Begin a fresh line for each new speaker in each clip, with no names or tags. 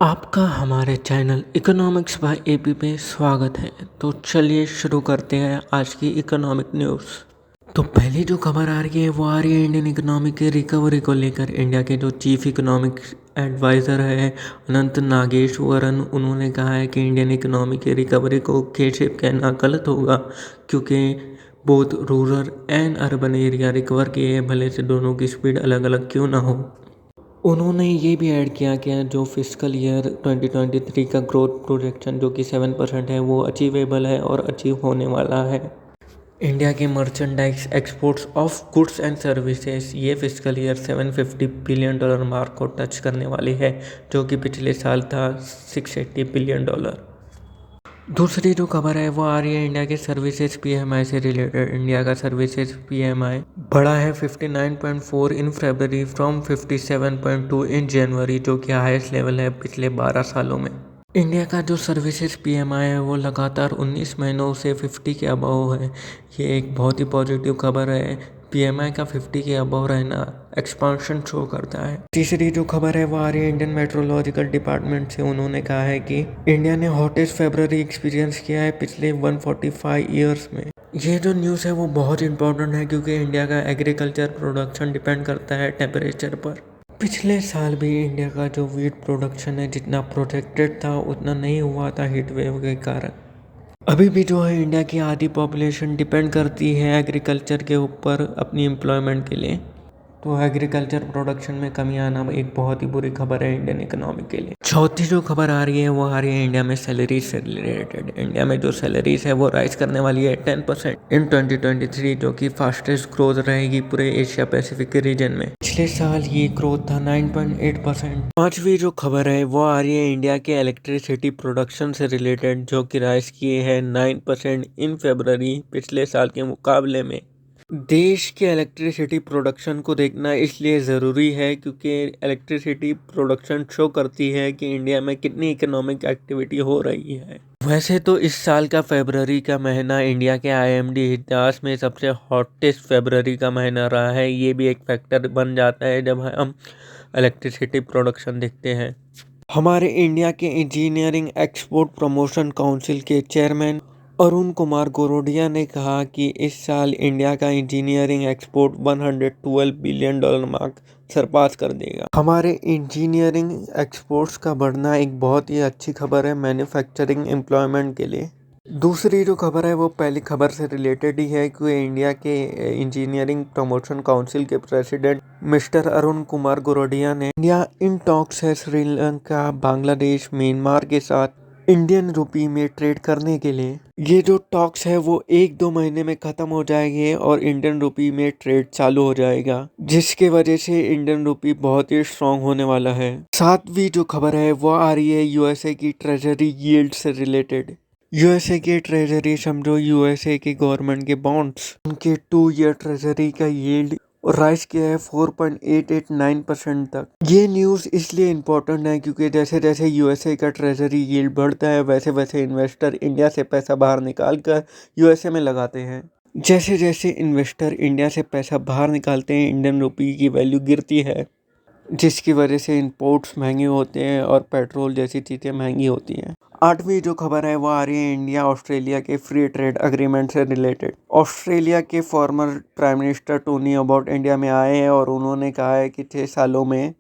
आपका हमारे channel economics by AP पे स्वागत है। तो चलिए शुरू करते हैं आज की इकोनॉमिक न्यूज़। तो पहली जो खबर आ रही है वो आ रही है इंडियन इकोनॉमी के रिकवरी को लेकर। इंडिया के जो चीफ इकोनॉमिक एडवाइज़र है अनंत नागेश्वरन, उन्होंने कहा है कि इंडियन इकोनॉमी के रिकवरी को के शेप कहना गलत होगा, क्योंकि both rural and urban area recover किए हैं, भले से दोनों की स्पीड अलग अलग क्यों ना हो। उन्होंने ये भी ऐड किया कि जो फिस्कल ईयर 2023 का ग्रोथ प्रोजेक्शन जो कि 7% है वो अचीवेबल है और अचीव होने वाला है। इंडिया के merchandise exports of goods and services ये फिस्कल ईयर $750 बिलियन मार्क को टच करने वाली है, जो कि पिछले साल था $680 बिलियन। दूसरी जो खबर है वो आ रही है इंडिया के सर्विसेज पीएमआई से रिलेटेड। इंडिया का सर्विसेज पीएमआई बढ़ा है 59.4 इन फरवरी फ्रॉम 57.2 इन जनवरी, जो कि हाईएस्ट लेवल है पिछले 12 सालों में। इंडिया का जो सर्विसेज पीएमआई है वो लगातार 19 महीनों से 50 के अबव है। ये एक बहुत ही पॉजिटिव खबर है। पीएमआई का 50 के अबव रहना एक्सपांशन शो करता है। तीसरी जो खबर है वो आ रही है इंडियन मेट्रोलॉजिकल डिपार्टमेंट से। उन्होंने कहा है कि इंडिया ने हॉटेस्ट फरवरी एक्सपीरियंस किया है पिछले 145 ईयर्स में। ये जो न्यूज़ है वो बहुत इंपॉर्टेंट है, क्योंकि इंडिया का एग्रीकल्चर प्रोडक्शन डिपेंड करता है टेम्परेचर पर। पिछले साल भी इंडिया का जो वीट प्रोडक्शन है जितना प्रोजेक्टेड था उतना नहीं हुआ था हीट वेव के कारण। अभी भी जो है इंडिया की आधी पॉपुलेशन डिपेंड करती है एग्रीकल्चर के ऊपर अपनी एम्प्लॉयमेंट के लिए। तो एग्रीकल्चर प्रोडक्शन में कमी आना एक बहुत ही बुरी खबर है इंडियन इकोनॉमी के लिए। चौथी जो खबर आ रही है वो आ रही है इंडिया में सैलरीज से रिलेटेड। इंडिया में जो सैलरीज है वो राइज करने वाली है 10% इन 2023, जो कि फास्टेस्ट ग्रोथ रहेगी पूरे एशिया पैसिफिक के रीजन में। पिछले साल ये ग्रोथ था 9.8%। पांचवी जो खबर है वो आ रही है इंडिया के इलेक्ट्रिसिटी प्रोडक्शन से रिलेटेड, जो कि राइज किए हैं 9% इन फरवरी पिछले साल के मुकाबले में। देश के इलेक्ट्रिसिटी प्रोडक्शन को देखना इसलिए ज़रूरी है क्योंकि इलेक्ट्रिसिटी प्रोडक्शन शो करती है कि इंडिया में कितनी इकोनॉमिक एक्टिविटी हो रही है। वैसे तो इस साल का फरवरी का महीना इंडिया के आईएमडी इतिहास में सबसे हॉटेस्ट फरवरी का महीना रहा है। ये भी एक फैक्टर बन जाता है जब हम इलेक्ट्रिसिटी प्रोडक्शन देखते हैं। हमारे इंडिया के इंजीनियरिंग एक्सपोर्ट प्रमोशन काउंसिल के चेयरमैन अरुण कुमार गोरोडिया ने कहा कि इस साल इंडिया का engineering export $112 billion mark surpass कर देगा। हमारे इंजीनियरिंग एक्सपोर्ट्स का बढ़ना एक बहुत ही अच्छी खबर है मैन्युफैक्चरिंग एम्प्लॉयमेंट के लिए। दूसरी जो खबर है वो पहली खबर से रिलेटेड ही है कि इंडिया के इंजीनियरिंग प्रमोशन काउंसिल के प्रेसिडेंट मिस्टर अरुण कुमार गोरोडिया ने इंडिया इन टॉक्स है श्रीलंका, बांग्लादेश, म्यांमार के साथ इंडियन रुपी में ट्रेड करने के लिए। ये जो टॉक्स है वो 1-2 महीने में ख़त्म हो जाएंगे और इंडियन रुपी में ट्रेड चालू हो जाएगा, जिसके वजह से इंडियन रुपी बहुत ही स्ट्रांग होने वाला है। सातवीं जो खबर है वो आ रही है यूएसए की ट्रेजरी यील्ड से रिलेटेड। यूएसए के ट्रेजरी समझो यूएसए के गवर्नमेंट के बॉन्ड्स, उनके 2 ईयर ट्रेजरी का यील्ड राइज किया है 4.889% तक। ये न्यूज़ इसलिए इम्पोर्टेंट है क्योंकि जैसे जैसे यूएसए का ट्रेजरी यील्ड बढ़ता है वैसे वैसे इन्वेस्टर इंडिया से पैसा बाहर निकाल कर यूएसए में लगाते हैं। जैसे जैसे इन्वेस्टर इंडिया से पैसा बाहर निकालते हैं इंडियन रुपी की वैल्यू गिरती है, जिसकी वजह से इंपोर्ट्स महंगे होते हैं और पेट्रोल जैसी चीज़ें महंगी होती हैं। आठवीं जो खबर है वो आ रही है इंडिया ऑस्ट्रेलिया के फ्री ट्रेड एग्रीमेंट से रिलेटेड। ऑस्ट्रेलिया के former prime minister Tony Abbott India में आए हैं और उन्होंने कहा है कि 6 सालों में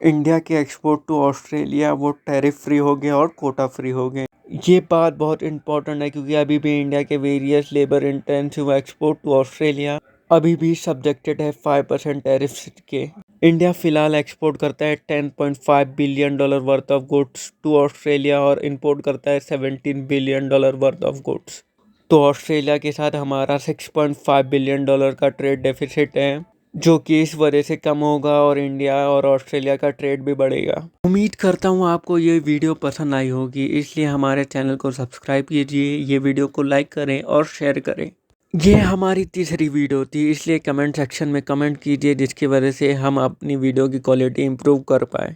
इंडिया के एक्सपोर्ट टू ऑस्ट्रेलिया वो टैरिफ फ्री हो गए और कोटा फ्री हो गए। ये बात बहुत इंपॉर्टेंट है क्योंकि अभी भी इंडिया के various labour intensive export to Australia अभी भी सब्जेक्टेड है 5% टैरिफ के। इंडिया फिलहाल एक्सपोर्ट करता है $10.5 billion worth of goods to Australia और इंपोर्ट करता है $17 बिलियन वर्थ ऑफ गुड्स। तो ऑस्ट्रेलिया के साथ हमारा $6.5 बिलियन का ट्रेड डेफिसिट है, जो कि इस वजह से कम होगा और इंडिया और ऑस्ट्रेलिया का ट्रेड भी बढ़ेगा। उम्मीद करता हूँ आपको ये वीडियो पसंद आई होगी, इसलिए हमारे चैनल को सब्सक्राइब कीजिए, ये वीडियो को लाइक करें और शेयर करें। ये हमारी तीसरी वीडियो थी, इसलिए कमेंट सेक्शन में कमेंट कीजिए, जिसकी वजह से हम अपनी वीडियो की क्वालिटी इम्प्रूव कर पाए।